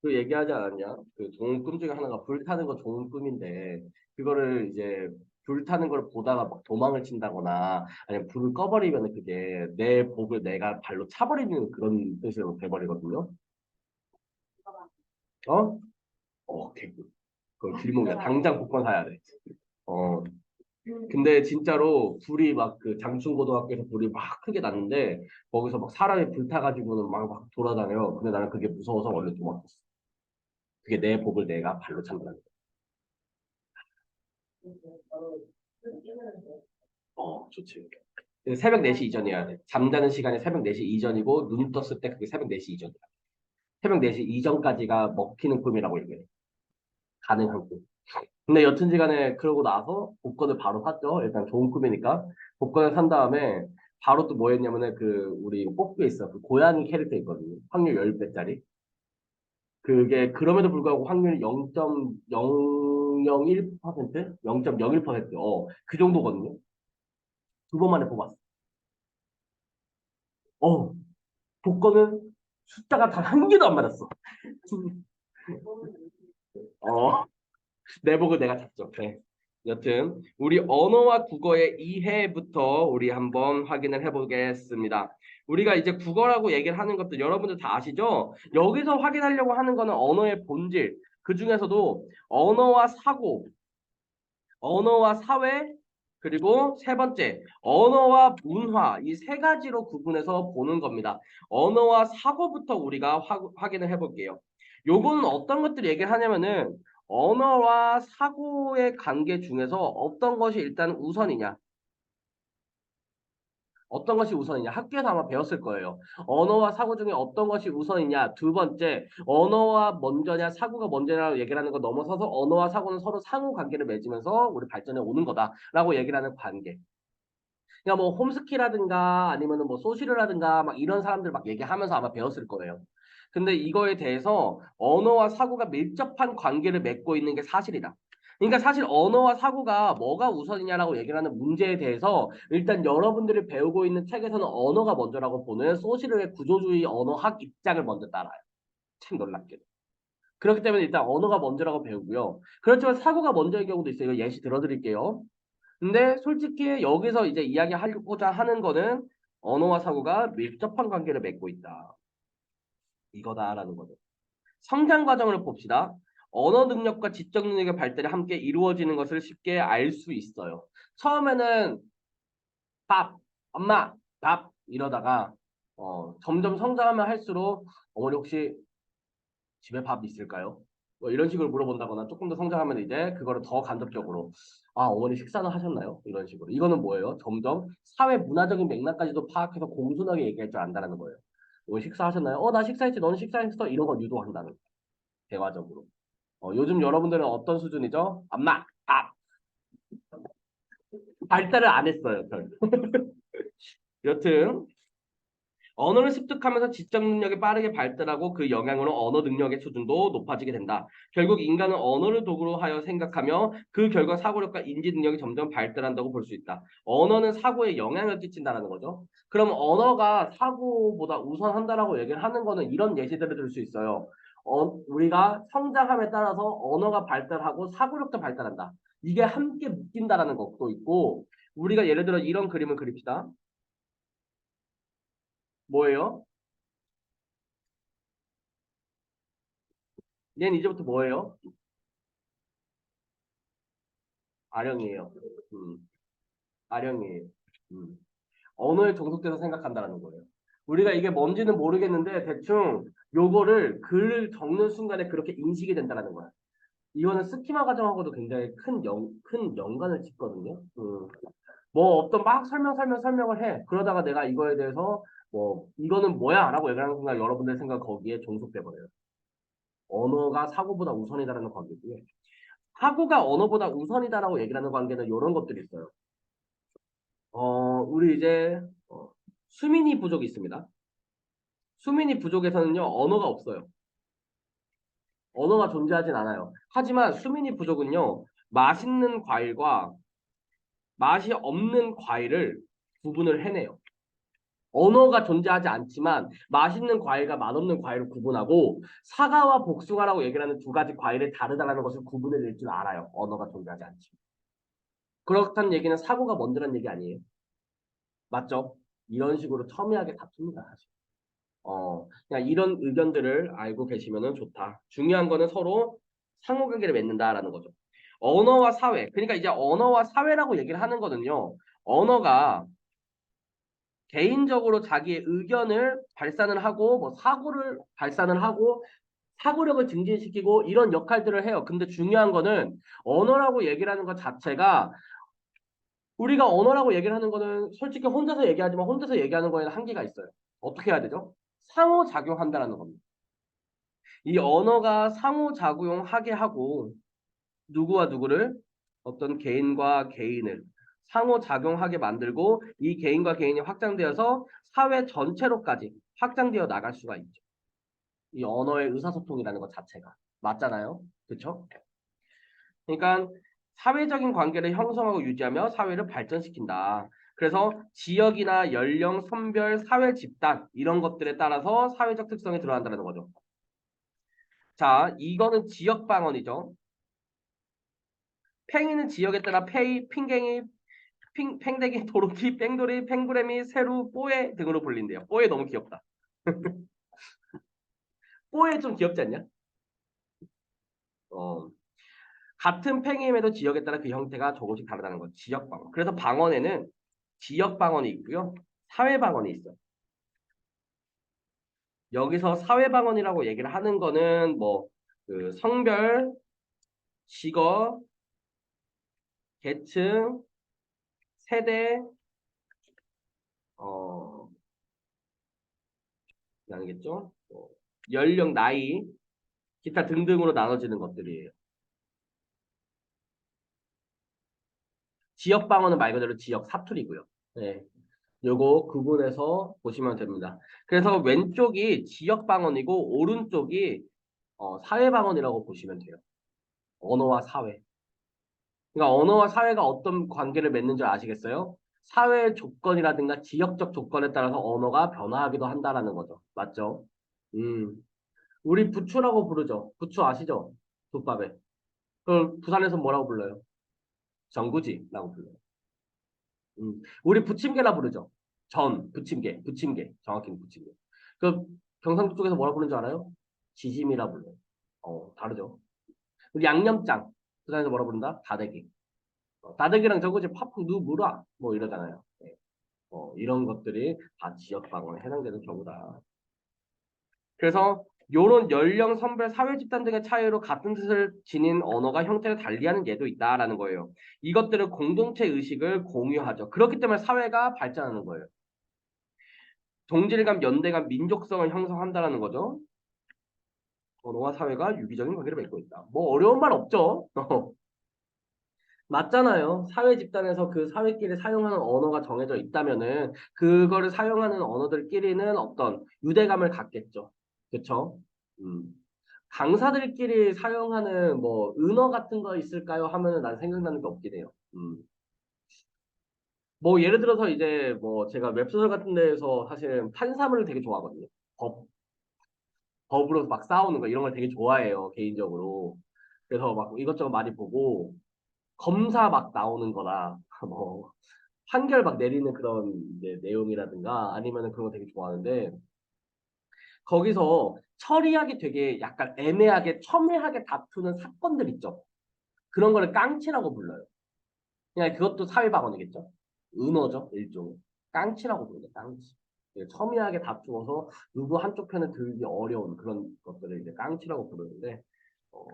그 얘기하지 않았냐? 그 좋은 꿈 중에 하나가 불 타는 거 좋은 꿈인데 그거를 이제 불 타는 걸 보다가 막 도망을 친다거나 아니면 불을 꺼버리면 그게 내 복을 내가 발로 차버리는 그런 뜻으로 돼버리거든요. 어? 개그. 그 길목이야. 당장 복권 사야 돼. 어. 근데 진짜로 불이 막 그 장충고등학교에서 불이 막 크게 났는데 거기서 막 사람이 불타가지고는 막 돌아다녀. 근데 나는 그게 무서워서 원래 도망쳤어. 그게 내 복을 내가 발로 찬다는 거. 좋지. 새벽 4시 이전이어야 돼. 잠자는 시간이 새벽 4시 이전이고 눈 떴을 때 그게 새벽 4시 이전이야. 새벽 4시 이전까지가 먹히는 꿈이라고 얘기해. 가능한 꿈. 근데 여튼지간에 그러고 나서 복권을 바로 샀죠. 일단 좋은 꿈이니까. 복권을 산 다음에 바로 또 뭐 했냐면은 그 우리 뽑기에 있어. 그 고양이 캐릭터 있거든요. 확률 10배짜리. 그게 그럼에도 불구하고 확률이 0.001%? 0.01%? 그 정도거든요. 두 번 만에 뽑았어. 어, 복권은 숫자가 단 한 개도 안 맞았어. 어, 내복을 내가 잤죠. 네. 여튼 우리 언어와 국어의 이해부터 우리 한번 확인을 해보겠습니다. 우리가 이제 국어라고 얘기를 하는 것도 여러분들 다 아시죠? 여기서 확인하려고 하는 거는 언어의 본질, 그 중에서도 언어와 사고, 언어와 사회, 그리고 세 번째, 언어와 문화, 이 세 가지로 구분해서 보는 겁니다. 언어와 사고부터 우리가 확인을 해볼게요. 요거는 어떤 것들을 얘기를 하냐면은 언어와 사고의 관계 중에서 어떤 것이 일단 우선이냐? 어떤 것이 우선이냐? 학교에서 아마 배웠을 거예요. 언어와 사고 중에 어떤 것이 우선이냐? 두 번째, 언어와 먼저냐, 사고가 먼저냐라고 얘기를 하는 거 넘어서서 언어와 사고는 서로 상호 관계를 맺으면서 우리 발전해 오는 거다라고 얘기를 하는 관계. 그러니까 뭐 홈스키라든가 아니면은 뭐 소시르라든가 막 이런 사람들 막 얘기하면서 아마 배웠을 거예요. 근데 이거에 대해서 언어와 사고가 밀접한 관계를 맺고 있는 게 사실이다. 그러니까 사실 언어와 사고가 뭐가 우선이냐라고 얘기를 하는 문제에 대해서 일단 여러분들이 배우고 있는 책에서는 언어가 먼저라고 보는 소시르의 구조주의 언어학 입장을 먼저 따라요. 참 놀랍게도. 그렇기 때문에 일단 언어가 먼저라고 배우고요. 그렇지만 사고가 먼저인 경우도 있어요. 이거 예시 들어드릴게요. 근데 솔직히 여기서 이제 이야기하고자 하는 거는 언어와 사고가 밀접한 관계를 맺고 있다. 이거다라는 거죠. 성장 과정을 봅시다. 언어 능력과 지적 능력의 발달이 함께 이루어지는 것을 쉽게 알 수 있어요. 처음에는 밥, 엄마, 밥 이러다가 점점 성장하면 할수록 어머니 혹시 집에 밥 있을까요? 뭐 이런 식으로 물어본다거나 조금 더 성장하면 이제 그거를 더 간접적으로 어머니 식사는 하셨나요? 이런 식으로 이거는 뭐예요? 점점 사회 문화적인 맥락까지도 파악해서 공손하게 얘기할 줄 안다는 거예요. 뭐 식사하셨나요? 나 식사했지. 너는 식사했어? 이런 걸 유도한다는 거예요. 대화적으로. 요즘 여러분들은 어떤 수준이죠? 엄마, 밥. 발달을 안 했어요. 별. 여튼 언어를 습득하면서 지적 능력이 빠르게 발달하고 그 영향으로 언어 능력의 수준도 높아지게 된다. 결국 인간은 언어를 도구로 하여 생각하며 그 결과 사고력과 인지 능력이 점점 발달한다고 볼 수 있다. 언어는 사고에 영향을 끼친다라는 거죠. 그럼 언어가 사고보다 우선한다라고 얘기를 하는 거는 이런 예시들을 들 수 있어요. 우리가 성장함에 따라서 언어가 발달하고 사고력도 발달한다. 이게 함께 묶인다라는 것도 있고 우리가 예를 들어 이런 그림을 그립시다. 뭐예요? 얘는 이제부터 뭐예요? 아령이에요. 음, 아령이에요. 음. 언어에 종속돼서 생각한다라는 거예요. 우리가 이게 뭔지는 모르겠는데 대충 요거를 글을 적는 순간에 그렇게 인식이 된다라는 거야. 이거는 스키마 과정하고도 굉장히 큰 연관을 짓거든요. 뭐 어떤 막 설명을 해. 그러다가 내가 이거에 대해서 뭐 이거는 뭐야? 라고 얘기하는 순간 여러분들 생각 거기에 종속돼 버려요. 언어가 사고보다 우선이다라는 관계고요. 사고가 언어보다 우선이다라고 얘기하는 관계는 이런 것들이 있어요. 우리 이제 수민이 부족이 있습니다. 수민이 부족에서는요, 언어가 없어요. 언어가 존재하진 않아요. 하지만 수민이 부족은요, 맛있는 과일과 맛이 없는 과일을 구분을 해내요. 언어가 존재하지 않지만 맛있는 과일과 맛없는 과일을 구분하고 사과와 복숭아라고 얘기를 하는 두 가지 과일이 다르다는 것을 구분해 낼 줄 알아요. 언어가 존재하지 않지만. 그렇다는 얘기는 사고가 먼저란 얘기 아니에요. 맞죠? 이런 식으로 첨예하게 다툽니다. 사실. 그냥 이런 의견들을 알고 계시면 좋다. 중요한 거는 서로 상호관계를 맺는다라는 거죠. 언어와 사회. 그러니까 이제 언어와 사회라고 얘기를 하는 거는요. 언어가 개인적으로 자기의 의견을 발산을 하고 뭐 사고를 발산을 하고 사고력을 증진시키고 이런 역할들을 해요. 근데 중요한 거는 언어라고 얘기를 하는 것 자체가 우리가 언어라고 얘기를 하는 거는 솔직히 혼자서 얘기하지만 혼자서 얘기하는 거에는 한계가 있어요. 어떻게 해야 되죠? 상호작용한다라는 겁니다. 이 언어가 상호작용하게 하고 누구와 누구를 어떤 개인과 개인을 상호작용하게 만들고 이 개인과 개인이 확장되어서 사회 전체로까지 확장되어 나갈 수가 있죠. 이 언어의 의사소통이라는 것 자체가. 맞잖아요. 그렇죠? 그러니까 사회적인 관계를 형성하고 유지하며 사회를 발전시킨다. 그래서 지역이나 연령, 성별, 사회 집단 이런 것들에 따라서 사회적 특성이 드러난다는 거죠. 자, 이거는 지역 방언이죠. 팽이는 지역에 따라 페이, 핑갱이, 팽대기, 도로키, 뺑돌이, 팽구레미, 세루, 뽀에 등으로 불린대요. 뽀에 너무 귀엽다. 뽀에 좀 귀엽지 않냐? 어, 같은 팽임에도 지역에 따라 그 형태가 조금씩 다르다는 거. 지역 방언. 그래서 방언에는 지역 방언이 있고요. 사회 방언이 있어요. 여기서 사회 방언이라고 얘기를 하는 거는 뭐 그 성별, 직업, 계층, 세대, 어, 아니겠죠? 연령, 나이, 기타 등등으로 나눠지는 것들이에요. 지역 방언은 말 그대로 지역 사투리고요. 네. 요거 구분해서 보시면 됩니다. 그래서 왼쪽이 지역 방언이고 오른쪽이 사회 방언이라고 보시면 돼요. 언어와 사회. 그러니까 언어와 사회가 어떤 관계를 맺는 줄 아시겠어요? 사회 조건이라든가 지역적 조건에 따라서 언어가 변화하기도 한다라는 거죠. 맞죠? 음. 우리 부추라고 부르죠. 부추 아시죠? 솥밥에. 그걸 부산에서 뭐라고 불러요? 전구지라고 불러요. 우리 부침개라 부르죠. 부침개, 부침개. 정확히는 부침개. 그 경상도 쪽에서 뭐라 부르는 줄 알아요? 지짐이라 불러요. 다르죠. 우리 양념장. 부산에서 뭐라 부른다? 다대기. 다대기랑 저거지 팝풍 누 물아 뭐 이러잖아요. 네. 이런 것들이 다 지역 방언에 해당되는 경우다. 그래서 요런 연령, 성별, 사회 집단 등의 차이로 같은 뜻을 지닌 언어가 형태를 달리하는 예도 있다라는 거예요. 이것들은 공동체 의식을 공유하죠. 그렇기 때문에 사회가 발전하는 거예요. 동질감, 연대감, 민족성을 형성한다라는 거죠. 언어와 사회가 유기적인 관계를 맺고 있다. 뭐 어려운 말 없죠. 맞잖아요. 사회 집단에서 그 사회끼리 사용하는 언어가 정해져 있다면은 그거를 사용하는 언어들끼리는 어떤 유대감을 갖겠죠. 그렇죠? 음. 강사들끼리 사용하는 뭐 은어 같은 거 있을까요? 하면은 난 생각나는 게 없긴 해요. 뭐 예를 들어서 이제 뭐 제가 웹소설 같은 데에서 사실 판사물을 되게 좋아하거든요. 법, 법으로 막 싸우는 거 이런 걸 되게 좋아해요. 개인적으로. 그래서 막 이것저것 많이 보고 검사 막 나오는 거나 뭐 판결 막 내리는 그런 이제 내용이라든가 아니면은 그런 거 되게 좋아하는데 거기서 처리하기 되게 약간 애매하게 첨예하게 다투는 사건들 있죠. 그런 거를 깡치라고 불러요. 그냥 그것도 사회방언이겠죠. 은어죠, 일종의. 깡치라고 부르죠, 깡치. 예, 첨예하게 다투어서 누구 한쪽 편을 들기 어려운 그런 것들을 이제 깡치라고 부르는데 어,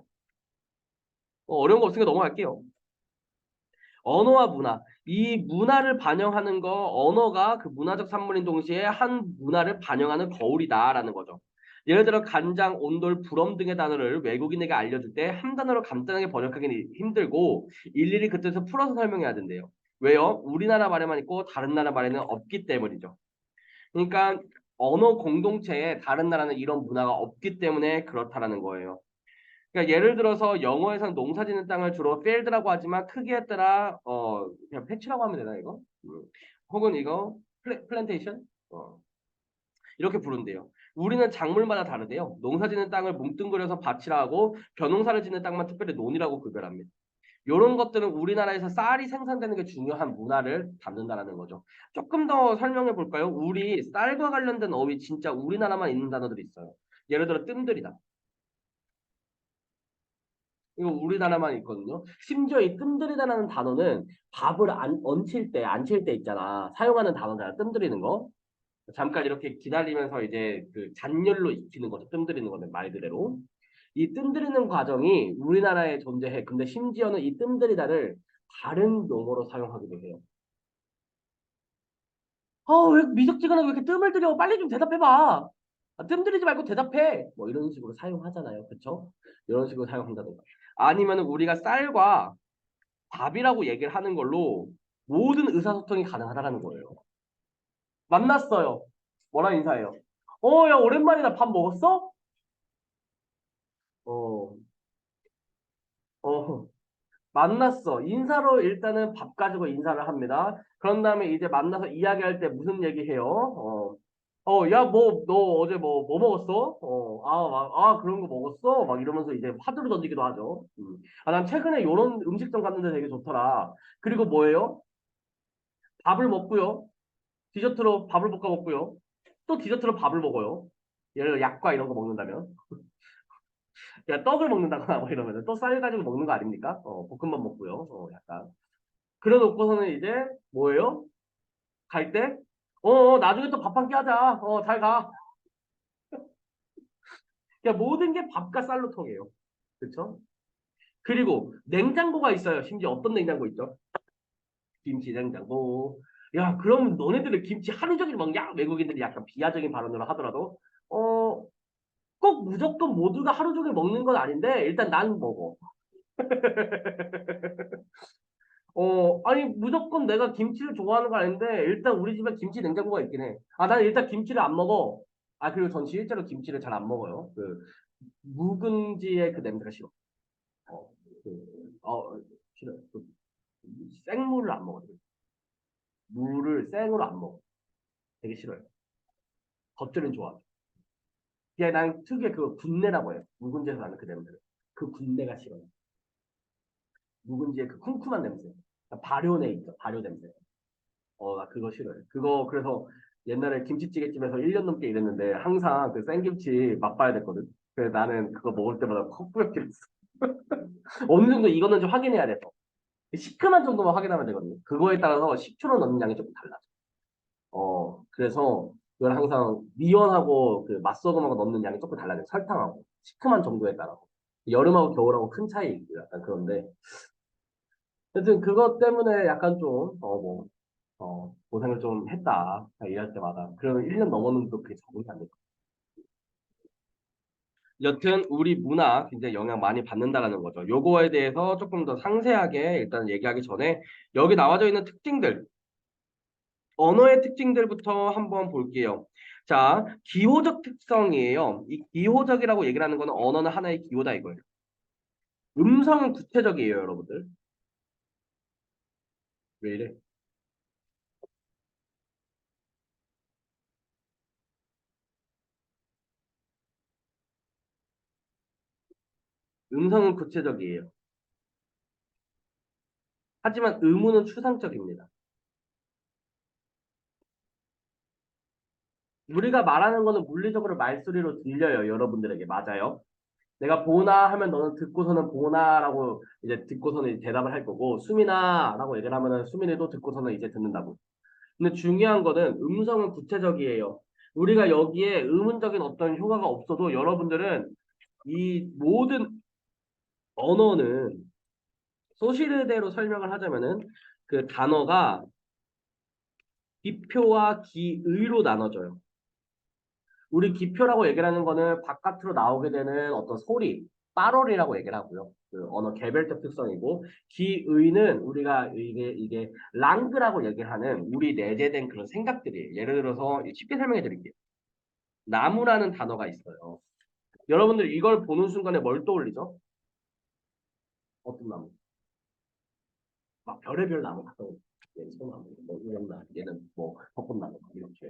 어려운 거 없으니까 넘어갈게요. 언어와 문화. 이 문화를 반영하는 거, 언어가 그 문화적 산물인 동시에 한 문화를 반영하는 거울이다라는 거죠. 예를 들어 간장, 온돌, 불엄 등의 단어를 외국인에게 알려줄 때 한 단어로 간단하게 번역하기는 힘들고 일일이 그 뜻을 풀어서 설명해야 된대요. 왜요? 우리나라 말에만 있고 다른 나라 말에는 없기 때문이죠. 그러니까 언어 공동체에 다른 나라는 이런 문화가 없기 때문에 그렇다라는 거예요. 그러니까 예를 들어서 영어에서는 농사 짓는 땅을 주로 field라고 하지만 크기에 따라 그냥 패치라고 하면 되나 이거? 혹은 이거 플랜테이션? 어. 이렇게 부른대요. 우리는 작물마다 다르대요. 농사짓는 땅을 뭉뚱그려서 밭이라 하고 벼농사를 짓는 땅만 특별히 논이라고 구별합니다. 이런 것들은 우리나라에서 쌀이 생산되는 게 중요한 문화를 담는다라는 거죠. 조금 더 설명해 볼까요? 우리 쌀과 관련된 어휘 진짜 우리나라만 있는 단어들이 있어요. 예를 들어 뜸들이다. 이거 우리나라만 있거든요. 심지어 이 뜸들이다라는 단어는 밥을 얹힐 때, 안 칠 때 있잖아. 사용하는 단어잖아. 뜸들이는 거. 잠깐 이렇게 기다리면서 이제 그 잔열로 익히는 거죠. 뜸들이는 거는 말 그대로. 이 뜸들이는 과정이 우리나라에 존재해. 근데 심지어는 이 뜸들이다를 다른 용어로 사용하기도 해요. 왜 미적지근하게 왜 이렇게 뜸을 들여? 빨리 좀 대답해봐. 뜸 들이지 말고 대답해. 뭐 이런 식으로 사용하잖아요. 그쵸? 이런 식으로 사용한다든가. 아니면 우리가 쌀과 밥이라고 얘기를 하는 걸로 모든 의사소통이 가능하다는 거예요. 만났어요. 뭐라 인사해요? 야, 오랜만이다. 밥 먹었어? 어, 어, 만났어. 인사로 일단은 밥 가지고 인사를 합니다. 그런 다음에 이제 만나서 이야기할 때 무슨 얘기해요? 야, 너 어제 뭐 먹었어? 그런 거 먹었어? 막 이러면서 이제 화두를 던지기도 하죠. 난 최근에 요런 음식점 갔는데 되게 좋더라. 그리고 뭐예요? 밥을 먹고요. 디저트로 밥을 볶아 먹고요. 또 디저트로 밥을 먹어요. 예를 들어 약과 이런 거 먹는다면. 야, 떡을 먹는다거나 뭐 이러면 또 쌀 가지고 먹는 거 아닙니까? 볶음밥 먹고요. 약간. 그래 놓고서는 이제 뭐예요? 갈 때? 나중에 또 밥 한 끼 하자. 잘 가. 그러니까 모든 게 밥과 쌀로 통해요. 그렇죠? 그리고 냉장고가 있어요. 심지어 어떤 냉장고 있죠? 김치 냉장고. 야, 그럼 너네들은 김치 하루 종일 먹냐? 외국인들이 약간 비하적인 발언으로 하더라도 어, 꼭 무조건 모두가 하루 종일 먹는 건 아닌데 일단 난 먹어. 아니 무조건 내가 김치를 좋아하는 건 아닌데 일단 우리 집에 김치 냉장고가 있긴 해. 나는 일단 김치를 안 먹어. 그리고 전 실제로 김치를 잘 안 먹어요. 묵은지의 그 냄새가 싫어. 어, 싫어. 생물을 안 먹어. 물을 생으로 안 먹어. 되게 싫어요. 겉절이는 좋아. 그냥 난 특유의 그 군내라고 해요. 묵은지에서 나는 그 냄새를. 그 군내가 싫어요. 묵은지의 그 쿰쿰한 냄새. 발효내 있죠. 발효 냄새. 나 그거 싫어요. 그거 그래서 옛날에 김치찌개집에서 1년 넘게 일했는데 항상 그 생김치 맛봐야 됐거든. 그래서 나는 그거 먹을 때마다 컵부역질했어. 어느 정도 익었는지 확인해야 돼서. 시큼한 정도만 확인하면 되거든요. 그거에 따라서 식초를 넣는 양이 조금 달라져. 그래서 그걸 항상 미원하고 그 맛소금하고 넣는 양이 조금 달라져요. 설탕하고 시큼한 정도에 따라서. 여름하고 겨울하고 큰 차이 있고요. 약간 그런데 하여튼 그것 때문에 약간 좀 고생을 좀 했다. 일할 때마다. 그러면 1년 넘었는데 도 그게 적응이 안 돼. 여튼 우리 문화 굉장히 영향 많이 받는다라는 거죠. 요거에 대해서 조금 더 상세하게 일단 얘기하기 전에 여기 나와져 있는 특징들, 언어의 특징들부터 한번 볼게요. 자, 기호적 특성이에요. 이 기호적이라고 얘기를 하는 거는 언어는 하나의 기호다 이거예요. 음성은 구체적이에요, 여러분들. 왜 이래? 음성은 구체적이에요. 하지만 의문은 추상적입니다. 우리가 말하는 거는 물리적으로 말소리로 들려요, 여러분들에게. 맞아요. 내가 보나 하면 너는 듣고서는 보나라고 이제 듣고서는 이제 대답을 할 거고 수민아라고 얘기를 하면은 수민이도 듣고서는 이제 듣는다고. 근데 중요한 거는 음성은 구체적이에요. 우리가 여기에 의문적인 어떤 효과가 없어도 여러분들은 이 모든 언어는 소시르대로 설명을 하자면은 그 단어가 기표와 기의로 나눠져요. 우리 기표라고 얘기를 하는 거는 바깥으로 나오게 되는 어떤 소리, 빠롤이라고 얘기를 하고요. 그 언어 개별적 특성이고 기의는 우리가 이게 랑그라고 얘기를 하는 우리 내재된 그런 생각들이에요. 예를 들어서 쉽게 설명해 드릴게요. 나무라는 단어가 있어요. 여러분들 이걸 보는 순간에 뭘 떠올리죠? 어떤 나무? 막 별의별 나무 같은 얘는 소나무, 뭐 우영나무, 얘는 뭐 벚꽃나무 이렇게.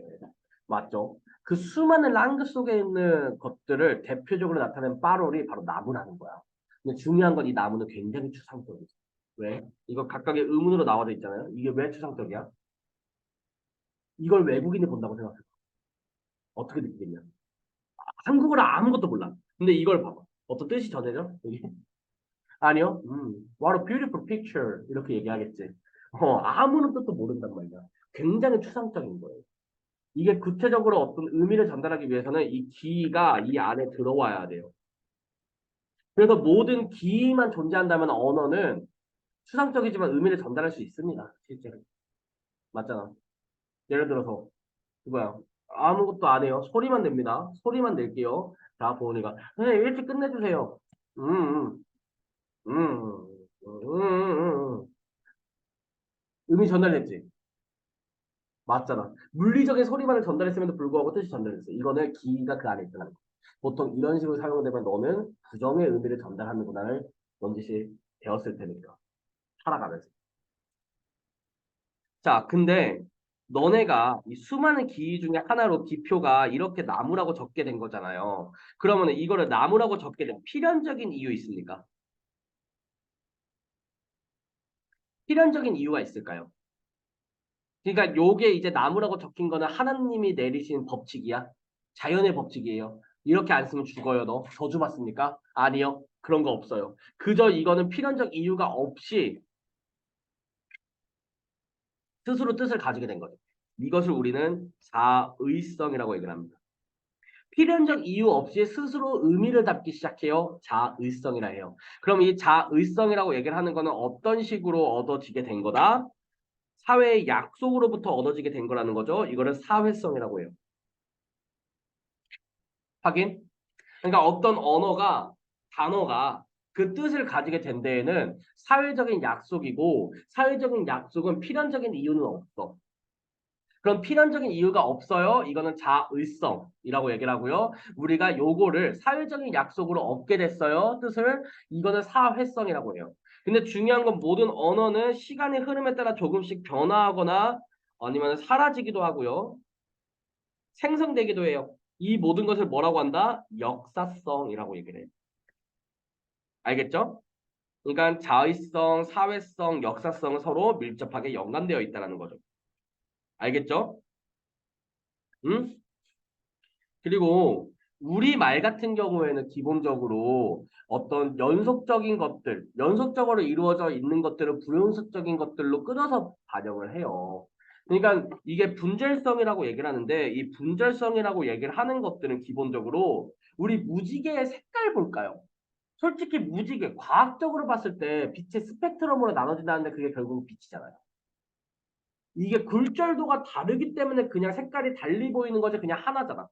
맞죠? 그 수많은 랑그 속에 있는 것들을 대표적으로 나타낸 빠롤이 바로 나무라는 거야. 근데 중요한 건 이 나무는 굉장히 추상적이지. 왜? 이거 각각의 의문으로 나와져 있잖아요. 이게 왜 추상적이야? 이걸 외국인이 본다고 생각해. 어떻게 느끼겠냐? 한국어를 아무것도 몰라. 근데 이걸 봐봐. 어떤 뜻이 전해져? 여기? 아니요. What a beautiful picture. 이렇게 얘기하겠지. 아무런 뜻도 모른단 말이야. 굉장히 추상적인 거예요. 이게 구체적으로 어떤 의미를 전달하기 위해서는 이 기가 이 안에 들어와야 돼요. 그래서 모든 기만 존재한다면 언어는 추상적이지만 의미를 전달할 수 있습니다. 실제로. 맞잖아. 예를 들어서 이거야. 아무것도 안 해요. 소리만 냅니다. 소리만 낼게요. 자, 보은이가 선생님 일찍 끝내주세요. 음, 음, 의미 전달됐지? 맞잖아. 물리적인 소리만을 전달했음에도 불구하고 뜻이 전달됐어. 이거는 기가 그 안에 있다는 거. 보통 이런 식으로 사용되면 너는 부정의 의미를 전달하는구나를 넌지시 배웠을 테니까. 살아가면서. 자, 근데 너네가 이 수많은 기 중에 하나로 기표가 이렇게 나무라고 적게 된 거잖아요. 그러면 이거를 나무라고 적게 된 필연적인 이유 있습니까? 필연적인 이유가 있을까요? 그러니까 요게 이제 나무라고 적힌 거는 하나님이 내리신 법칙이야. 자연의 법칙이에요. 이렇게 안 쓰면 죽어요, 너. 저주 받습니까? 아니요. 그런 거 없어요. 그저 이거는 필연적 이유가 없이 스스로 뜻을 가지게 된 거죠. 이것을 우리는 자의성이라고 얘기를 합니다. 필연적 이유 없이 스스로 의미를 담기 시작해요. 자의성이라 해요. 그럼 이 자의성이라고 얘기를 하는 거는 어떤 식으로 얻어지게 된 거다? 사회의 약속으로부터 얻어지게 된 거라는 거죠. 이거를 사회성이라고 해요. 확인? 그러니까 어떤 언어가, 단어가 그 뜻을 가지게 된 데에는 사회적인 약속이고 사회적인 약속은 필연적인 이유는 없어. 그럼 필연적인 이유가 없어요. 이거는 자의성이라고 얘기를 하고요. 우리가 요거를 사회적인 약속으로 얻게 됐어요. 뜻을 이거는 사회성이라고 해요. 근데 중요한 건 모든 언어는 시간의 흐름에 따라 조금씩 변화하거나 아니면 사라지기도 하고요. 생성되기도 해요. 이 모든 것을 뭐라고 한다? 역사성이라고 얘기를 해요. 알겠죠? 그러니까 자의성, 사회성, 역사성은 서로 밀접하게 연관되어 있다는 거죠. 알겠죠? 응? 그리고 우리말 같은 경우에는 기본적으로 어떤 연속적인 것들, 연속적으로 이루어져 있는 것들을 불연속적인 것들로 끊어서 반영을 해요. 그러니까 이게 분절성이라고 얘기를 하는데 이 분절성이라고 얘기를 하는 것들은 기본적으로 우리 무지개의 색깔 볼까요? 솔직히 무지개, 과학적으로 봤을 때 빛의 스펙트럼으로 나눠진다는데 그게 결국 빛이잖아요. 이게 굴절도가 다르기 때문에 그냥 색깔이 달리 보이는 거지 그냥 하나잖아.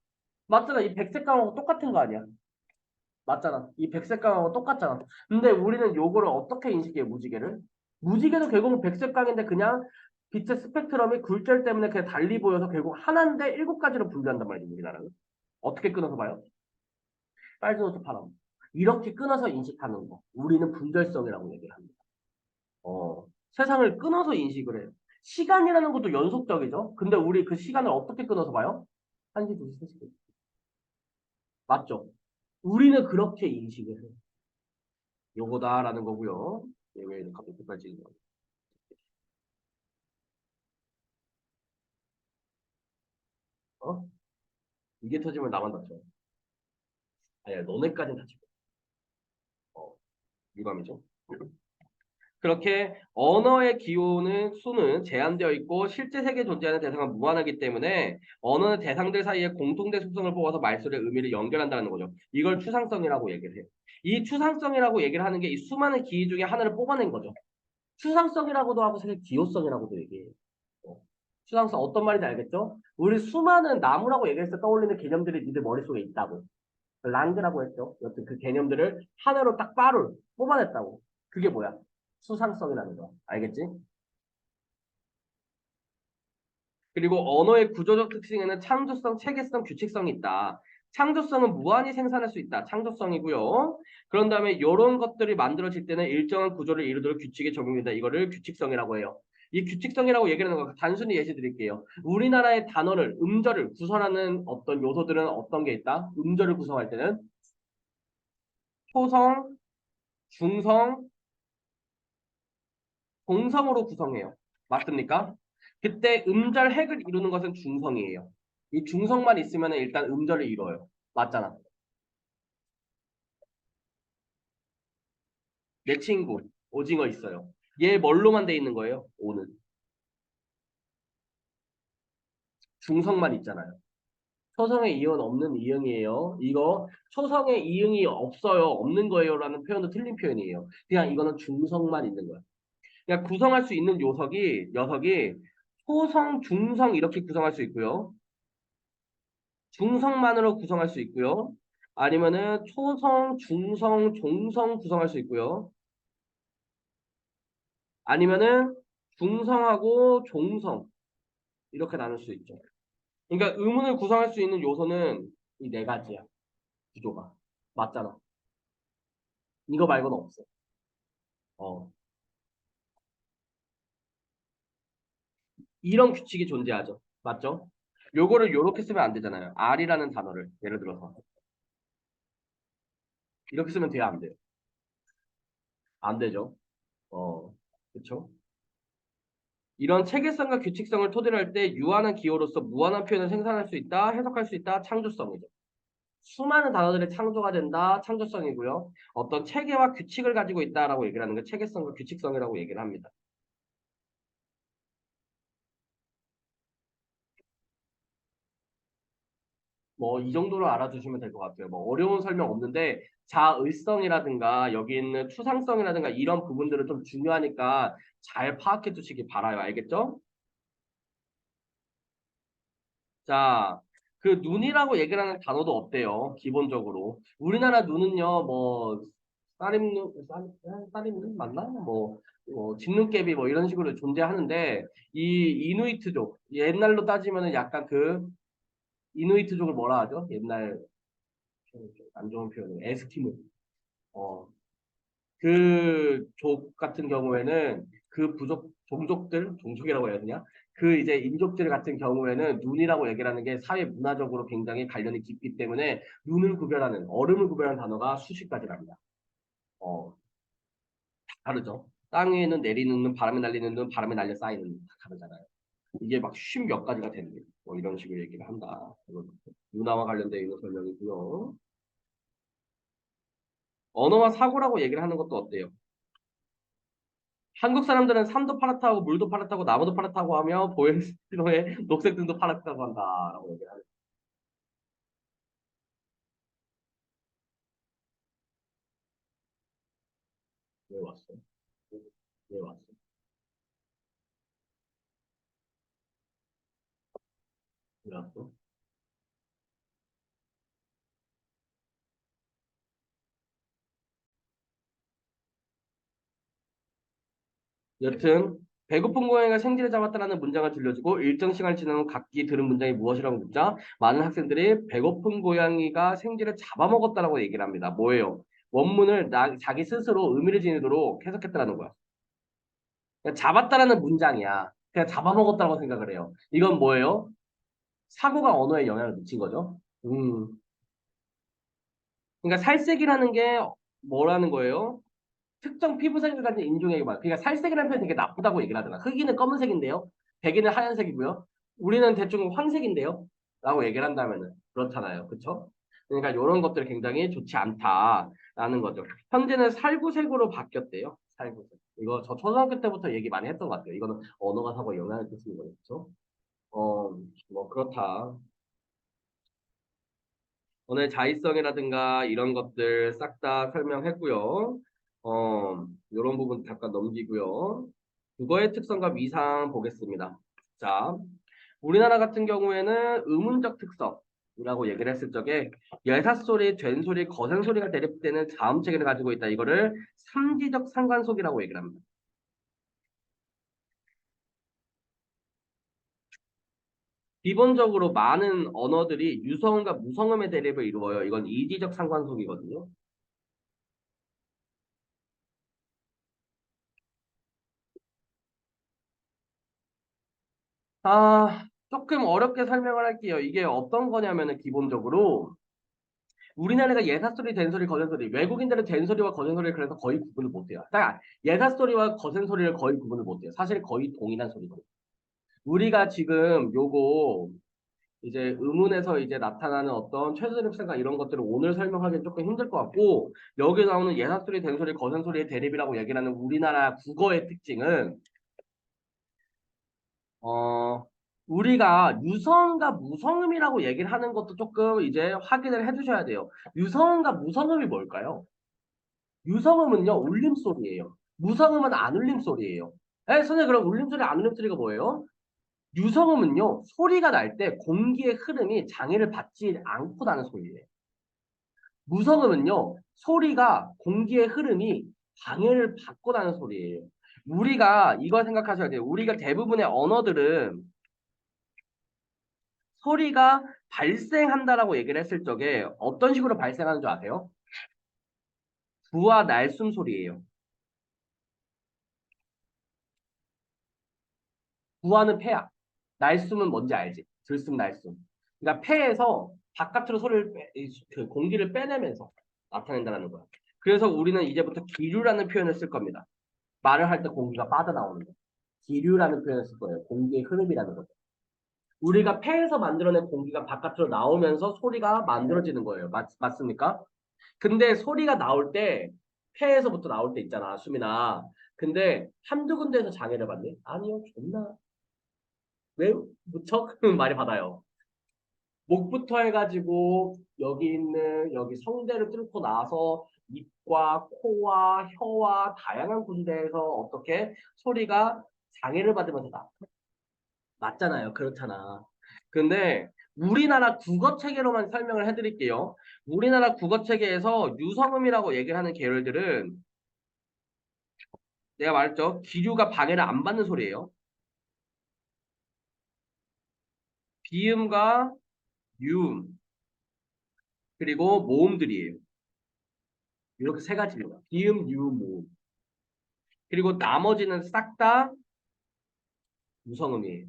맞잖아. 이 백색감하고 똑같은 거 아니야? 맞잖아. 이 백색감하고 똑같잖아. 근데 우리는 요거를 어떻게 인식해, 무지개를? 무지개도 결국은 백색감인데 그냥 빛의 스펙트럼이 굴절 때문에 그냥 달리 보여서 결국 하나인데 일곱 가지로 분류한단 말이지, 우리나라는. 어떻게 끊어서 봐요? 빨간 옷도 파란 옷. 이렇게 끊어서 인식하는 거. 우리는 분절성이라고 얘기를 합니다. 세상을 끊어서 인식을 해요. 시간이라는 것도 연속적이죠. 근데 우리 그 시간을 어떻게 끊어서 봐요? 1시, 2시, 3시. 맞죠? 우리는 그렇게 인식을 해요. 요거다라는 거고요. 왜 갑자기 빨리 어? 이게 터지면 나만 다쳐. 아니야, 너네까지는 다치고. 어, 유감이죠. 그렇게 언어의 기호는 수는 제한되어 있고 실제 세계에 존재하는 대상은 무한하기 때문에 언어는 대상들 사이에 공통된 속성을 뽑아서 말소리의 의미를 연결한다는 거죠. 이걸 추상성이라고 얘기를 해요. 이 추상성이라고 얘기를 하는 게 이 수많은 기호 중에 하나를 뽑아낸 거죠. 추상성이라고도 하고 사실 기호성이라고도 얘기해요. 어. 추상성 어떤 말인지 알겠죠? 우리 수많은 나무라고 얘기했을 때 떠올리는 개념들이 니들 머릿속에 있다고. 랑드라고 했죠. 여튼 그 개념들을 하나로 딱 빠를 뽑아냈다고. 그게 뭐야? 수상성이라는 거. 알겠지? 그리고 언어의 구조적 특징에는 창조성, 체계성, 규칙성이 있다. 창조성은 무한히 생산할 수 있다. 창조성이고요. 그런 다음에 이런 것들이 만들어질 때는 일정한 구조를 이루도록 규칙에 적용된다. 이거를 규칙성이라고 해요. 이 규칙성이라고 얘기하는 거 단순히 예시 드릴게요. 우리나라의 단어를 음절을 구성하는 어떤 요소들은 어떤 게 있다? 음절을 구성할 때는 초성, 중성, 동성으로 구성해요. 맞습니까? 그때 음절 핵을 이루는 것은 중성이에요. 이 중성만 있으면 일단 음절을 이뤄요. 맞잖아. 내 친구 오징어 있어요. 얘 뭘로만 돼 있는 거예요? 오는 중성만 있잖아요. 초성의 이응은 없는 이응이에요. 이거 초성의 이응이 없어요. 없는 거예요라는 표현도 틀린 표현이에요. 그냥 이거는 중성만 있는 거야. 그냥 구성할 수 있는 녀석이 초성, 중성 이렇게 구성할 수 있고요. 중성만으로 구성할 수 있고요. 아니면은 초성, 중성, 종성 구성할 수 있고요. 아니면은 중성하고 종성 이렇게 나눌 수 있죠. 그러니까 의문을 구성할 수 있는 요소는 이 네 가지야. 구조가. 맞잖아. 이거 말고는 없어. 어. 이런 규칙이 존재하죠. 맞죠? 요거를 요렇게 쓰면 안 되잖아요. R이라는 단어를 예를 들어서 이렇게 쓰면 돼요, 안 돼요? 안 되죠. 그렇죠? 이런 체계성과 규칙성을 토대로 할 때 유한한 기호로서 무한한 표현을 생산할 수 있다, 해석할 수 있다, 창조성이죠. 수많은 단어들이 창조가 된다, 창조성이고요. 어떤 체계와 규칙을 가지고 있다라고 얘기를 하는 게 체계성과 규칙성이라고 얘기를 합니다. 뭐 이 정도로 알아두시면 될 것 같아요. 뭐 어려운 설명 없는데 자의성이라든가 여기 있는 추상성이라든가 이런 부분들은 좀 중요하니까 잘 파악해 두시기 바라요. 알겠죠? 자, 그 눈이라고 얘기를 하는 단어도 없대요. 기본적으로. 우리나라 눈은요, 뭐 쌀입눈, 쌀입눈 맞나? 집눈깨비 뭐 이런 식으로 존재하는데 이 이누이트족 옛날로 따지면은 약간 그 이누이트족을 뭐라 하죠? 옛날 안 좋은 표현은 에스키모. 어, 그 족 같은 경우에는 그 부족 종족들 종족이라고 해야 되냐? 그 이제 인족들 같은 경우에는 눈이라고 얘기를 하는 게 사회 문화적으로 굉장히 관련이 깊기 때문에 눈을 구별하는 얼음을 구별하는 단어가 수십 가지랍니다. 어, 다르죠. 땅에 있는 내리는 눈, 바람에 날리는 눈, 바람에 날려 쌓이는 눈, 다 다르잖아요. 이게 막 쉰 몇 가지가 되는 거예요. 뭐 이런 식으로 얘기를 한다. 이건 문화와 관련되어 있는 설명이고요. 언어와 사고라고 얘기를 하는 것도 어때요? 한국 사람들은 산도 파랗다고 물도 파랗다고 나무도 파랗다고 하며 보행신호에 녹색 등도 파랗다고 한다라고 얘기를 하는. 왜 왔어? 왜 왔어? 왜 왔어? 여튼 배고픈 고양이가 생쥐를 잡았다라는 문장을 들려주고 일정 시간이 지난 후 각기 들은 문장이 무엇이라고 묻자 많은 학생들이 배고픈 고양이가 생쥐를 잡아먹었다라고 얘기를 합니다. 뭐예요? 원문을 자기 스스로 의미를 지니도록 해석했다라는 거야. 그냥 잡았다라는 문장이야. 그냥 잡아먹었다고 생각을 해요. 이건 뭐예요? 사고가 언어에 영향을 미친 거죠. 그러니까 살색이라는 게 뭐라는 거예요? 특정 피부색을 가진 인종에게 말. 그러니까 살색이라는 표현이 되게 나쁘다고 얘기를 하잖아. 흑인은 검은색인데요. 백인은 하얀색이고요. 우리는 대충 황색인데요. 라고 얘기를 한다면은 그렇잖아요. 그쵸? 그러니까 이런 것들이 굉장히 좋지 않다라는 거죠. 현재는 살구색으로 바뀌었대요. 살구색. 이거 저 초등학교 때부터 얘기 많이 했던 것 같아요. 이거는 언어가 사고에 영향을 끼치는 거겠죠. 어, 뭐 그렇다. 오늘 자의성이라든가 이런 것들 싹 다 설명했고요. 이런 부분 잠깐 넘기고요. 국어의 특성과 위상 보겠습니다. 자, 우리나라 같은 경우에는 의문적 특성이라고 얘기를 했을 적에 열사소리, 된소리, 거센소리가 대립되는 자음체계를 가지고 있다. 이거를 삼지적 상관속이라고 얘기를 합니다. 기본적으로 많은 언어들이 유성음과 무성음의 대립을 이루어요. 이건 이지적 상관속이거든요. 조금 어렵게 설명을 할게요. 이게 어떤 거냐면은 기본적으로 우리나라가 예사소리, 된소리, 거센소리. 외국인들은 된소리와 거센소리를 그래서 거의 구분을 못해요. 그러니까 예사소리와 거센소리를 거의 구분을 못해요. 사실 거의 동일한 소리거든요. 우리가 지금 요거 이제 의문에서 이제 나타나는 어떤 최소립생과 이런 것들을 오늘 설명하기는 조금 힘들 것 같고 여기 나오는 예사소리, 된소리, 거센소리의 대립이라고 얘기하는 우리나라 국어의 특징은 어 우리가 유성음과 무성음이라고 얘기를 하는 것도 조금 이제 확인을 해주셔야 돼요. 유성음과 무성음이 뭘까요? 유성음은요, 울림소리예요. 무성음은 안 울림소리예요. 선생님, 그럼 울림소리, 안 울림소리가 뭐예요? 유성음은요, 소리가 날 때 공기의 흐름이 장애를 받지 않고 나는 소리예요. 무성음은요, 소리가 공기의 흐름이 방해를 받고 나는 소리예요. 우리가 이걸 생각하셔야 돼요. 우리가 대부분의 언어들은 소리가 발생한다라고 얘기를 했을 적에 어떤 식으로 발생하는 줄 아세요? 부와 날숨 소리예요. 부하는 폐야. 날숨은 뭔지 알지? 들숨, 날숨. 그러니까 폐에서 바깥으로 소리를 그 공기를 빼내면서 나타낸다는 거야. 그래서 우리는 이제부터 기류라는 표현을 쓸 겁니다. 말을 할 때 공기가 빠져나오는 거. 기류라는 표현을 쓸 거예요. 공기의 흐름이라는 거죠. 우리가 폐에서 만들어낸 공기가 바깥으로 나오면서 소리가 만들어지는 거예요. 맞습니까? 근데 소리가 나올 때 폐에서부터 나올 때 있잖아, 수민아. 근데 한두 군데에서 장애를 받니? 아니요, 존나 왜 무척 많이 받아요. 목부터 해가지고 여기 있는 여기 성대를 뚫고 나서 입과 코와 혀와 다양한 군데에서 어떻게 소리가 장애를 받으면서 나. 맞잖아요. 그렇잖아. 근데 우리나라 국어 체계로만 설명을 해드릴게요. 우리나라 국어 체계에서 유성음이라고 얘기를 하는 계열들은 내가 말했죠. 기류가 방해를 안 받는 소리예요. 비음과 유음 그리고 모음들이에요. 이렇게 세 가지입니다. 비음, 유음, 모음. 그리고 나머지는 싹 다 무성음이에요.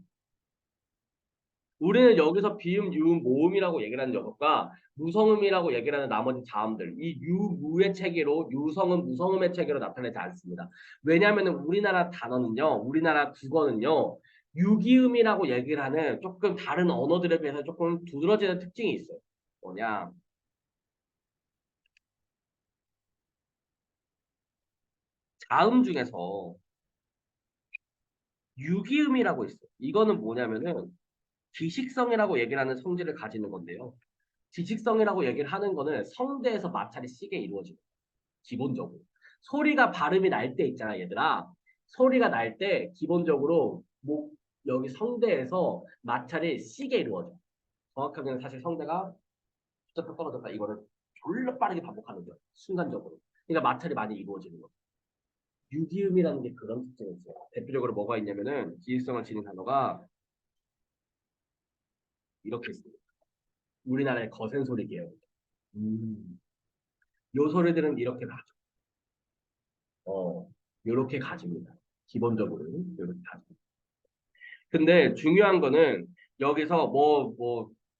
우리는 여기서 비음, 유음, 모음이라고 얘기를 하는 녀석과 무성음이라고 얘기를 하는 나머지 자음들, 이 유, 무의 체계로 유성음, 무성음의 체계로 나타내지 않습니다. 왜냐하면 우리나라 단어는요, 우리나라 국어는요, 유기음이라고 얘기를 하는 조금 다른 언어들에 비해서 조금 두드러지는 특징이 있어요. 뭐냐? 자음 중에서 유기음이라고 있어요. 이거는 뭐냐면은 기식성이라고 얘기를 하는 성질을 가지는 건데요. 지식성이라고 얘기를 하는 거는 성대에서 마찰이 시게 이루어지고 기본적으로 소리가 발음이 날 때 있잖아 얘들아. 소리가 날 때 기본적으로 목 여기 성대에서 마찰이 시게 이루어져. 정확하게는 사실 성대가 붙었다 떨어졌다 이거를 졸라 빠르게 반복하는 거야 순간적으로. 그러니까 마찰이 많이 이루어지는 거야. 유기음이라는 게 그런 특징이 있어요. 대표적으로 뭐가 있냐면은 기획성을 지닌 단어가 이렇게 있습니다. 우리나라의 거센 소리 계열. 요 소리들은 이렇게 가죠. 요렇게 가집니다. 기본적으로 요렇게 가집니다. 근데 중요한 거는 여기서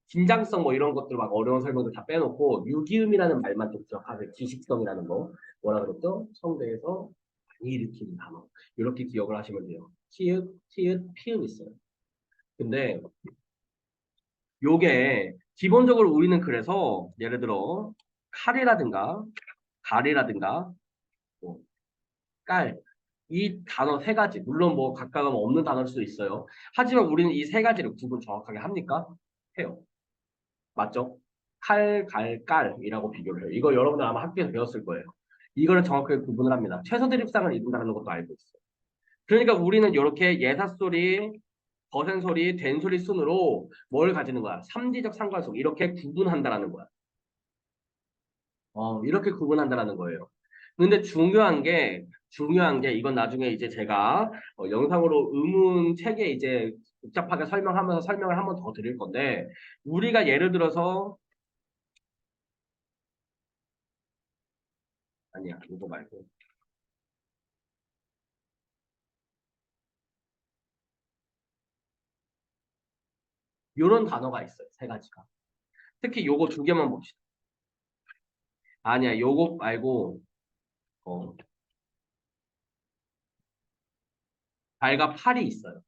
긴장성 뭐 이런 것들 막 어려운 설명들 다 빼놓고 유기음이라는 말만 좀 기억하세요. 지식성이라는 거 뭐라 그랬죠? 성대에서 많이 일으키는 단어 이렇게 기억을 하시면 돼요. 티읕, 티읕, 피읕 있어요. 근데 요게 기본적으로 우리는 그래서 예를 들어 칼이라든가 갈이라든가 뭐 깔, 이 단어 세 가지, 물론 뭐 각각은 없는 단어일 수도 있어요. 하지만 우리는 이 세 가지를 구분 정확하게 합니까? 해요. 맞죠? 칼, 갈, 깔이라고 비교를 해요. 이거 여러분들 아마 학교에서 배웠을 거예요. 이거를 정확하게 구분을 합니다. 최소 대립상을 이룬다는 것도 알고 있어요. 그러니까 우리는 이렇게 예사소리, 거센소리, 된소리 순으로 뭘 가지는 거야? 삼지적 상관속 이렇게 구분한다라는 거야. 이렇게 구분한다라는 거예요. 근데 중요한 게 이건 나중에 이제 제가 영상으로 의문 체계 이제 복잡하게 설명하면서 설명을 한번 더 드릴 건데 우리가 예를 들어서 아니야 이거 말고 이런 단어가 있어요. 세 가지가. 특히 요거 두 개만 봅시다. 아니야, 요거 말고 어, 발과 팔이 있어요.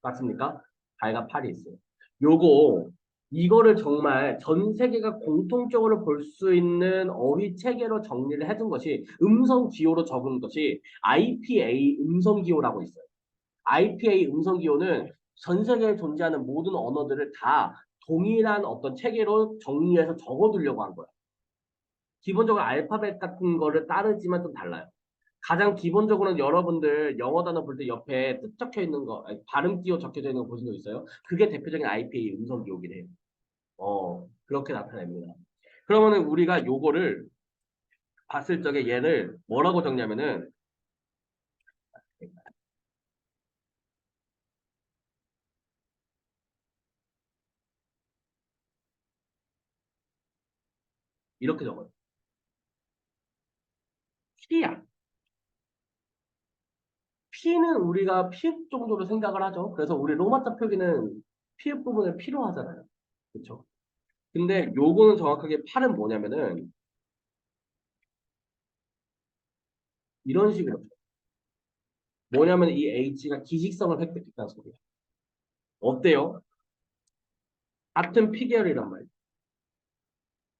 맞습니까? 발과 팔이 있어요. 요거 이거를 정말 전 세계가 공통적으로 볼 수 있는 어휘 체계로 정리를 해둔 것이 음성 기호로 적은 것이 IPA 음성 기호라고 있어요. IPA 음성 기호는 전 세계에 존재하는 모든 언어들을 다 동일한 어떤 체계로 정리해서 적어두려고 한 거예요. 기본적으로 알파벳 같은 거를 따르지만 좀 달라요. 가장 기본적으로는 여러분들 영어 단어 볼 때 옆에 뜻 적혀 있는 거, 아니, 발음 기호 적혀져 있는 거 보신 적 있어요? 그게 대표적인 IPA 음성 기호긴 해요. 그렇게 나타냅니다. 그러면은 우리가 요거를 봤을 적에 얘를 뭐라고 적냐면은 이렇게 적어요. P야. P는 우리가 피읍 정도로 생각을 하죠. 그래서 우리 로마자 표기는 피읍 부분을 P로 하잖아요. 그렇죠? 근데 요거는 정확하게 팔은 뭐냐면은 이런 식으로 뭐냐면 이 H가 기식성을 획득했다는 소리야. 어때요? 같은 피계열이란 말이야.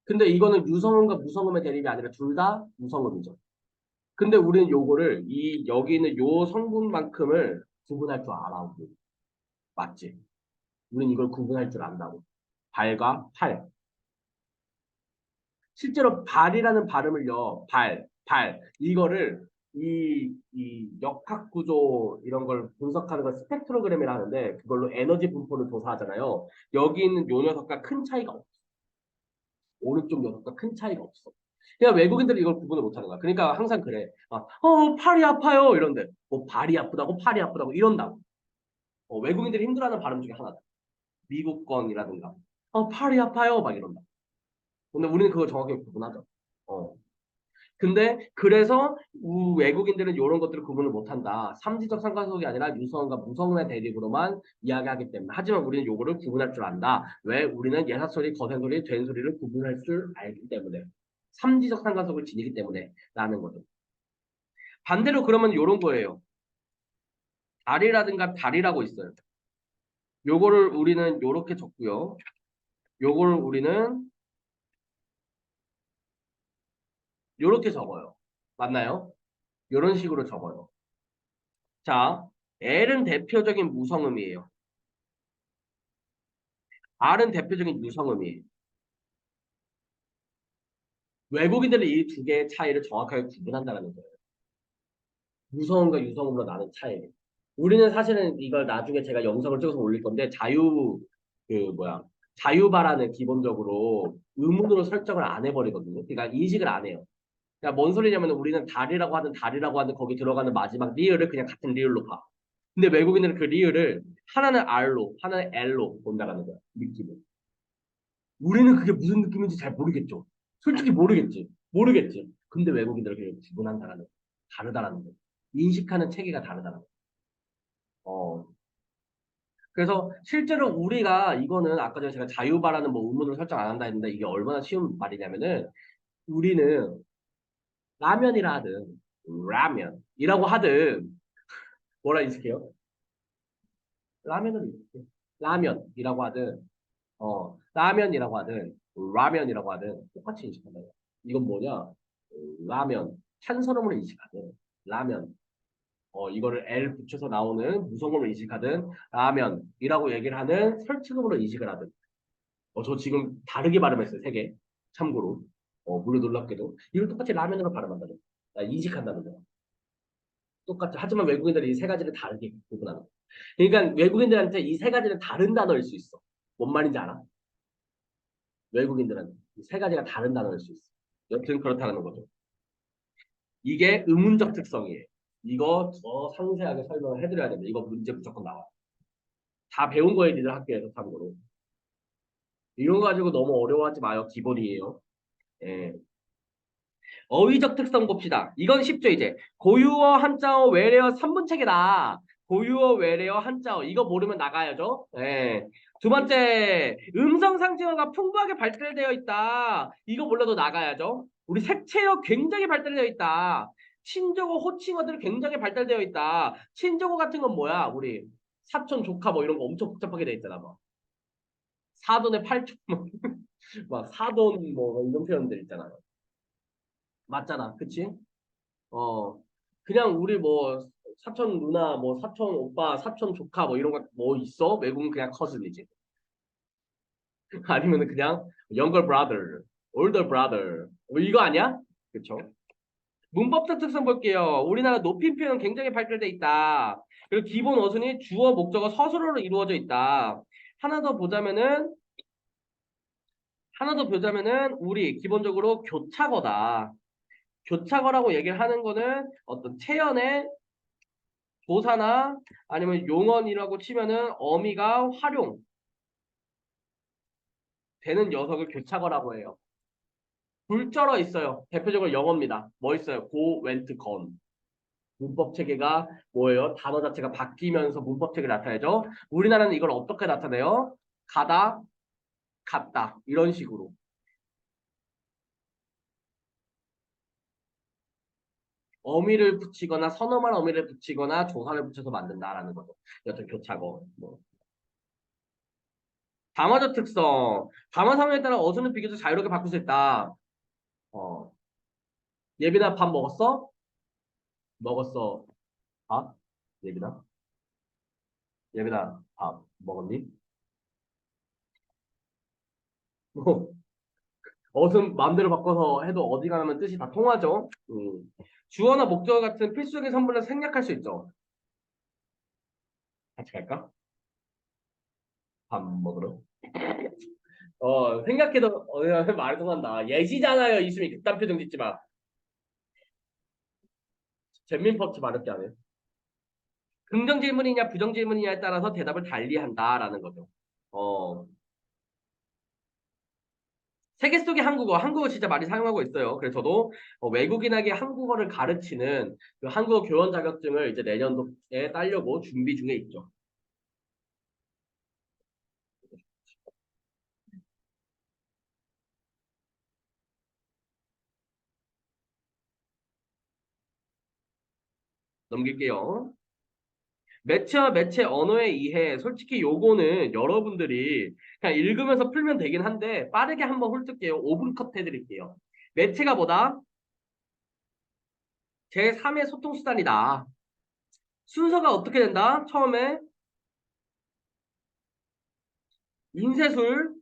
근데 이거는 유성음과 무성음의 대립이 아니라 둘 다 무성음이죠. 근데 우리는 요거를 이 여기 있는 요 성분만큼을 구분할 줄 알아. 맞지? 우리는 이걸 구분할 줄 안다고. 발과 팔. 실제로 발이라는 발음을요. 발. 이거를 이 역학 구조 이런 걸 분석하는 걸 스펙트로그램이라 하는데 그걸로 에너지 분포를 조사하잖아요. 여기 있는 요 녀석과 큰 차이가 없어. 오른쪽 녀석과 큰 차이가 없어. 그냥 외국인들이 이걸 구분을 못하는 거야. 그러니까 항상 그래. 팔이 아파요. 이런데 뭐 발이 아프다고 팔이 아프다고 이런다고. 외국인들이 힘들어하는 발음 중에 하나다. 미국권이라든가. 팔이 아파요. 막 이런다. 근데 우리는 그걸 정확히 구분하죠. 어. 근데 그래서 외국인들은 이런 것들을 구분을 못한다. 삼지적 상관속이 아니라 유성과 무성의 대립으로만 이야기하기 때문에. 하지만 우리는 요거를 구분할 줄 안다. 왜? 우리는 예사소리, 거센소리, 된소리를 구분할 줄 알기 때문에. 삼지적 상관속을 지니기 때문에 라는 거죠. 반대로 그러면 요런 거예요. 달이라든가 달이라고 있어요. 요거를 우리는 요렇게 적고요. 요거를 우리는 요렇게 적어요. 맞나요? 요런 식으로 적어요. 자, L은 대표적인 무성음이에요. R은 대표적인 유성음이에요. 외국인들은 이 두 개의 차이를 정확하게 구분한다는 거예요. 무성음과 유성음으로 나는 차이. 우리는 사실은 이걸 나중에 제가 영상을 찍어서 올릴 건데 그 뭐야 자유발화는 기본적으로 의문으로 설정을 안 해버리거든요. 그러니까 인식을 안 해요. 그러니까 뭔 소리냐면 우리는 달이라고 하든 거기 들어가는 마지막 리을을 그냥 같은 리을로 봐. 근데 외국인들은 그 리을을 하나는 R로 하나는 L로 본다라는 거야. 느낌을. 우리는 그게 무슨 느낌인지 잘 모르겠죠. 솔직히 모르겠지. 모르겠지. 근데 외국인들은 그게 구분한다라는 거. 다르다라는 거. 인식하는 체계가 다르다라는 거. 어. 그래서 실제로 우리가 이거는 아까 전에 제가 자유발화는 뭐 의문으로 설정 안 한다 했는데 이게 얼마나 쉬운 말이냐면은 우리는 라면이라 하든 라면이라고 하든 뭐라 인식해요? 라면을 인식해. 라면이라고 하든 라면이라고 하든 라면이라고 하든 똑같이 인식한다. 이건 뭐냐? 라면 찬선음으로 인식하든 라면 이거를 L 붙여서 나오는 무성음으로 인식하든 라면이라고 얘기를 하는 설치음으로 인식을 하든 저 지금 다르게 발음했어요. 세 개. 참고로 물론 놀랍게도 이걸 똑같이 라면으로 발음한다는 인식한다는 거. 똑같죠. 하지만 외국인들은 이 세 가지를 다르게 구분하는 거. 그러니까 외국인들한테 이 세 가지는 다른 단어일 수 있어. 뭔 말인지 알아? 외국인들은 이 세 가지가 다른 단어일 수 있어. 여튼 그렇다는 거죠. 이게 의문적 특성이에요. 이거 더 상세하게 설명을 해드려야 됩니다. 이거 문제 무조건 나와. 다 배운 거예요, 니들 학교에서 참고로. 이런 거 가지고 너무 어려워하지 마요. 기본이에요. 예. 어휘적 특성 봅시다. 이건 쉽죠, 이제. 고유어, 한자어, 외래어, 산문체계다. 고유어, 외래어, 한자어. 이거 모르면 나가야죠. 예. 두 번째, 음성 상징어가 풍부하게 발달되어 있다. 이거 몰라도 나가야죠. 우리 색채어 굉장히 발달되어 있다. 친족어, 호칭어들 굉장히 발달되어 있다. 친족어 같은 건 뭐야? 우리 사촌, 조카 뭐 이런 거 엄청 복잡하게 돼 있잖아. 막 사돈의 팔촌, 막 사돈 뭐 이런 표현들 있잖아. 맞잖아, 그치? 어, 그냥 우리 뭐 사촌 누나, 뭐 사촌 오빠, 사촌 조카 뭐 이런 거 뭐 있어? 외국은 그냥 커슨이지. 아니면은 그냥 younger brother, older brother 뭐 이거 아니야? 그쵸? 문법적 특성 볼게요. 우리나라 높임 표현 굉장히 발달돼 있다. 그리고 기본 어순이 주어, 목적어, 서술어로 이루어져 있다. 하나 더 보자면은 하나 더 보자면은 우리 기본적으로 교차거다. 교차거라고 얘기를 하는 거는 어떤 체연의 조사나 아니면 용언이라고 치면은 어미가 활용되는 녀석을 교차거라고 해요. 불절어 있어요. 대표적으로 영어입니다. 뭐 있어요? go, went, gone. 문법 체계가 뭐예요? 단어 자체가 바뀌면서 문법 체계를 나타내죠. 우리나라는 이걸 어떻게 나타내요? 가다, 갔다 이런 식으로. 어미를 붙이거나 선어말 어미를 붙이거나 조사를 붙여서 만든다라는 거죠. 여튼 교차거. 뭐. 담화적 특성. 담화 상황에 따라 어순을 비교적 자유롭게 바꿀 수 있다. 어, 예빈아 밥 먹었어? 먹었어. 밥? 예빈아? 예빈아 밥 먹었니? 뭐 어순 마음대로 바꿔서 해도 어디 가면 뜻이 다 통하죠. 주어나 목적어 같은 필수적인 선물을 생략할 수 있죠. 같이 갈까? 밥 먹으러. 생각해도 말 통한다. 예시잖아요. 있으면 그딴 표정 짓지 마. 잼민퍼치 마렵게 하네. 긍정 질문이냐 부정 질문이냐에 따라서 대답을 달리한다라는 거죠. 어, 세계 속의 한국어, 한국어 진짜 많이 사용하고 있어요. 그래서 저도 외국인에게 한국어를 가르치는 그 한국어 교원 자격증을 이제 내년도에 따려고 준비 중에 있죠. 넘길게요. 매체와 매체 언어의 이해, 솔직히 요거는 여러분들이 그냥 읽으면서 풀면 되긴 한데 빠르게 한번 훑을게요. 5분 컷 해드릴게요. 매체가 뭐다? 제3의 소통수단이다. 순서가 어떻게 된다? 처음에 인쇄술,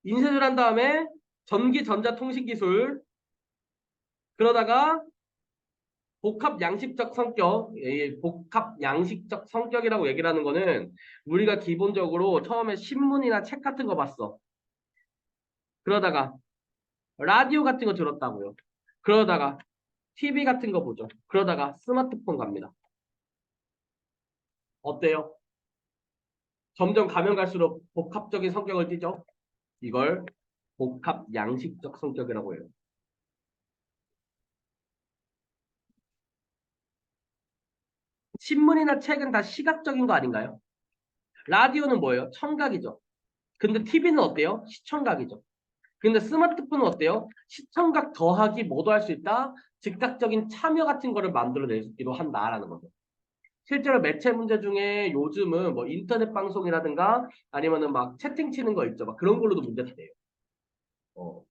인쇄술 한 다음에 전기, 전자, 통신 기술, 그러다가 복합 양식적 성격, 복합 양식적 성격이라고 얘기를 하는 거는 우리가 기본적으로 처음에 신문이나 책 같은 거 봤어. 그러다가 라디오 같은 거 들었다고요. 그러다가 TV 같은 거 보죠. 그러다가 스마트폰 갑니다. 어때요? 점점 가면 갈수록 복합적인 성격을 띠죠. 이걸 복합 양식적 성격이라고 해요. 신문이나 책은 다 시각적인 거 아닌가요? 라디오는 뭐예요? 청각이죠. 근데 TV는 어때요? 시청각이죠. 근데 스마트폰은 어때요? 시청각 더하기 뭐도 할 수 있다? 즉각적인 참여 같은 거를 만들어내기도 한다라는 거죠. 실제로 매체 문제 중에 요즘은 뭐 인터넷 방송이라든가 아니면은 막 채팅 치는 거 있죠. 막 그런 걸로도 문제가 돼요. 어.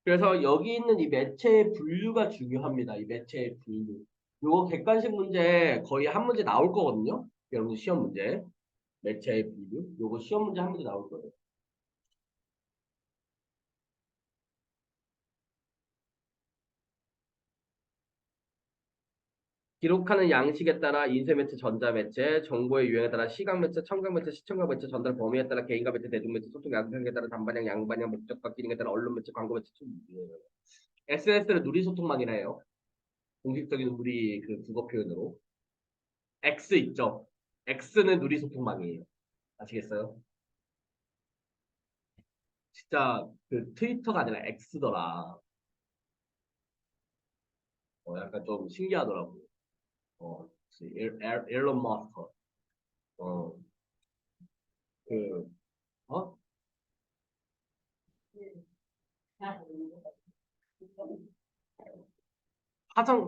그래서 여기 있는 이 매체의 분류가 중요합니다. 이 매체의 분류. 요거 객관식 문제 거의 한 문제 나올 거거든요. 여러분 시험 문제. 매체의 분류. 요거 시험 문제 한 문제 나올 거예요. 기록하는 양식에 따라 인쇄 매체, 전자 매체, 정보의 유형에 따라 시각 매체, 청각 매체, 시청각 매체, 전달 범위에 따라 개인과 매체, 대중 매체, 소통 양식에 따라 단반향, 양반향, 목적과 기능에 따라 언론 매체, 광고 매체, SNS를 누리 소통망이라 해요. 공식적인 우리 그 국어 표현으로. X 있죠. X는 누리 소통망이에요. 아시겠어요? 진짜 그 트위터가 아니라 X더라. 약간 좀 신기하더라고. 일론 머스크. 어, 그, 어?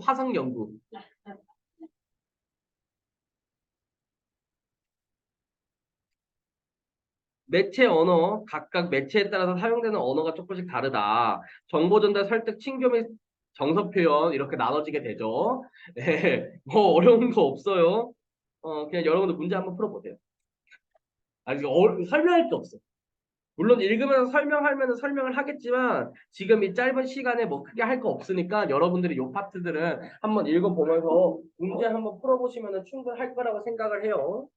화성 연구. 매체 언어, 각각 매체에 따라서 사용되는 언어가 조금씩 다르다. 정보 전달, 설득, 친교 및 정서 표현 이렇게 나눠지게 되죠. 네, 뭐 어려운 거 없어요. 그냥 여러분들 문제 한번 풀어보세요. 아직 설명할 게 없어. 물론 읽으면서 설명하면 설명을 하겠지만 지금 이 짧은 시간에 뭐 크게 할 거 없으니까 여러분들이 요 파트들은 한번 읽어보면서 문제 한번 풀어보시면 충분할 거라고 생각을 해요.